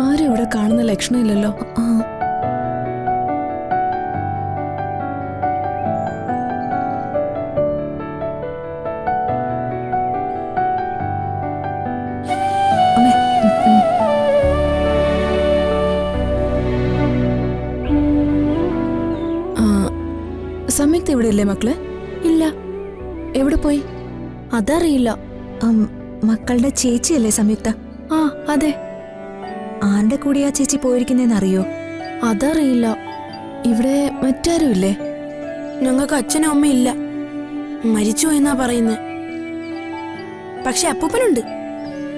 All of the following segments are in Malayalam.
ആരും ഇവിടെ കാണുന്ന ലക്ഷണമില്ലല്ലോ. സംയുക്ത ഇവിടെ ഇല്ലേ മക്കള്? ഇല്ല. എവിടെ പോയി? അതറിയില്ല. മക്കളുടെ ചേച്ചിയല്ലേ സംയുക്ത? ആ അതെ. ആരുടെ കൂടെയാ ചേച്ചി പോയിരിക്കുന്നറിയോ? അതറിയില്ല. ഇവിടെ മറ്റാരും ഇല്ലേ? ഞങ്ങൾക്ക് അച്ഛനും അമ്മയും ഇല്ല, മരിച്ചു എന്നാ പറയുന്നത്. പക്ഷെ അപ്പൂപ്പനുണ്ട്.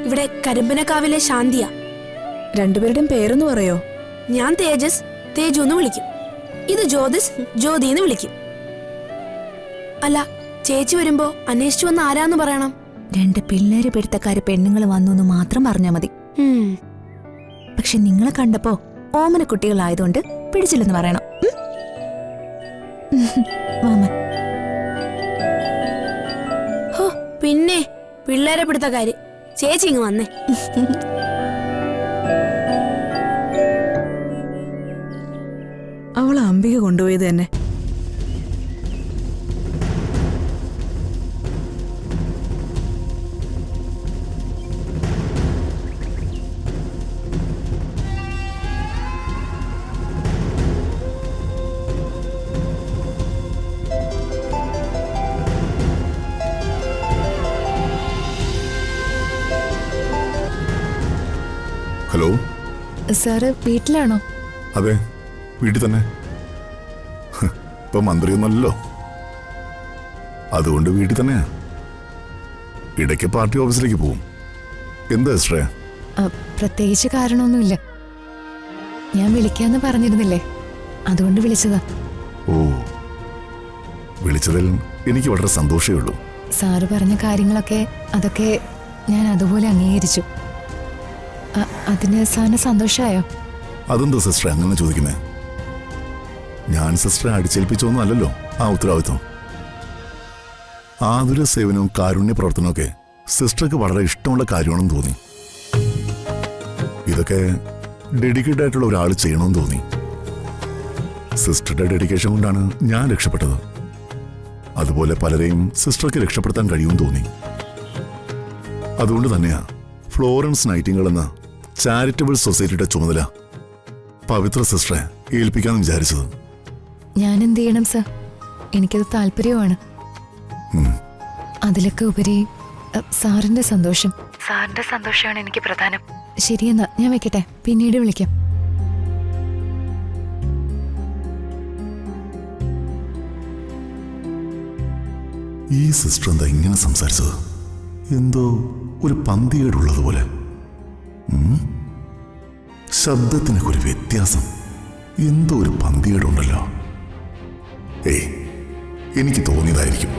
ഇവിടെ കരിമ്പനക്കാവിലെ ശാന്തിയ. രണ്ടുപേരുടെയും പേരൊന്ന് പറയോ? ഞാൻ തേജസ്, തേജു എന്ന് വിളിക്കും. ഇത് ജ്യോതിസ്, ജ്യോതി എന്ന് വിളിക്കും. അല്ല, ചേച്ചി വരുമ്പോ അന്വേഷിച്ചു വന്ന് ആരാന്ന് പറയണം. 2 പിള്ളേര് പിടുത്തക്കാര് പെണ്ണുങ്ങൾ വന്നു എന്ന് മാത്രം പറഞ്ഞാ മതി. പക്ഷെ നിങ്ങളെ കണ്ടപ്പോ ഓമന കുട്ടികളായതുകൊണ്ട് പിടിച്ചില്ലെന്ന് പറയണം. പിന്നെ പിള്ളേരെ പിടുത്തക്കാര്. ചേച്ചി ഇങ്ങ് വന്നേ. അവളെ അംബിക കൊണ്ടുപോയത് തന്നെ. ഹലോ സാറ് വീട്ടിലാണോ? അതെ, വീട്ടിൽ തന്നെ. ഇപ്പൊ മന്ത്രിയൊന്നുമല്ലോ, അതുകൊണ്ട് വീട്ടിൽ തന്നെയാ. ഇടയ്ക്ക് പാർട്ടി ഓഫീസിലേക്ക് പോവും. എന്താ സിസ്റ്ററെ? പ്രത്യേകിച്ച് കാരണമൊന്നുമില്ല. ഞാൻ വിളിക്കാന്ന് പറഞ്ഞിരുന്നില്ലേ, അതുകൊണ്ട് വിളിച്ചതാ. ഓ, വിളിച്ചതിൽ എനിക്ക് വളരെ സന്തോഷമേ ഉള്ളൂ. സാറ് പറഞ്ഞ കാര്യങ്ങളൊക്കെ അതൊക്കെ ഞാൻ അതുപോലെ അംഗീകരിച്ചു. അതിന് സാറിന് സന്തോഷമായോ? അതെന്താ സിസ്റ്ററെ അങ്ങനെ ചോദിക്കുന്നേ? ഞാൻ സിസ്റ്ററെ അടിച്ചേൽപ്പിച്ചൊന്നും അല്ലല്ലോ ആ ഉത്തരവാദിത്വം. ആതുര സേവനവും കാരുണ്യ പ്രവർത്തനമൊക്കെ സിസ്റ്റർക്ക് വളരെ ഇഷ്ടമുള്ള കാര്യമാണെന്ന് തോന്നി. ഇതൊക്കെ ഡെഡിക്കേറ്റഡ് ആയിട്ടുള്ള ഒരാൾ ചെയ്യണമെന്ന് തോന്നി. സിസ്റ്ററുടെ ഡെഡിക്കേഷൻ കൊണ്ടാണ് ഞാൻ രക്ഷപ്പെട്ടത്. അതുപോലെ പലരെയും സിസ്റ്റർക്ക് രക്ഷപ്പെടുത്താൻ കഴിയുമെന്ന് തോന്നി. അതുകൊണ്ട് തന്നെയാ ഫ്ലോറൻസ് നൈറ്റിംഗേൾ എന്ന ചാരിറ്റബിൾ സൊസൈറ്റിയുടെ ചുമതല പവിത്ര സിസ്റ്ററെ ഏൽപ്പിക്കാന്ന് വിചാരിച്ചത്. ഞാൻ എന്ത് ചെയ്യണം സർ? എനിക്കത് താല്പര്യമാണ്. അതിലൊക്കെ ഉപരി സാറിന്റെ സന്തോഷം. സാറിന്റെ സന്തോഷമാണ് എനിക്ക് പ്രധാനം. ശരിയെന്നാ, ഞാൻ വെക്കട്ടെ, പിന്നീട് വിളിക്കാം. ഈ സിസ്റ്റർ എന്താ ഇങ്ങനെ സംസാരിച്ചത്? എന്തോ ഒരു പന്തികേടുള്ളതുപോലെ. ശബ്ദത്തിനൊക്കെ ഒരു വ്യത്യാസം. എന്തോ ഒരു പന്തികേടുണ്ടല്ലോ. എനിക്ക് തോന്നിയതായിരിക്കും.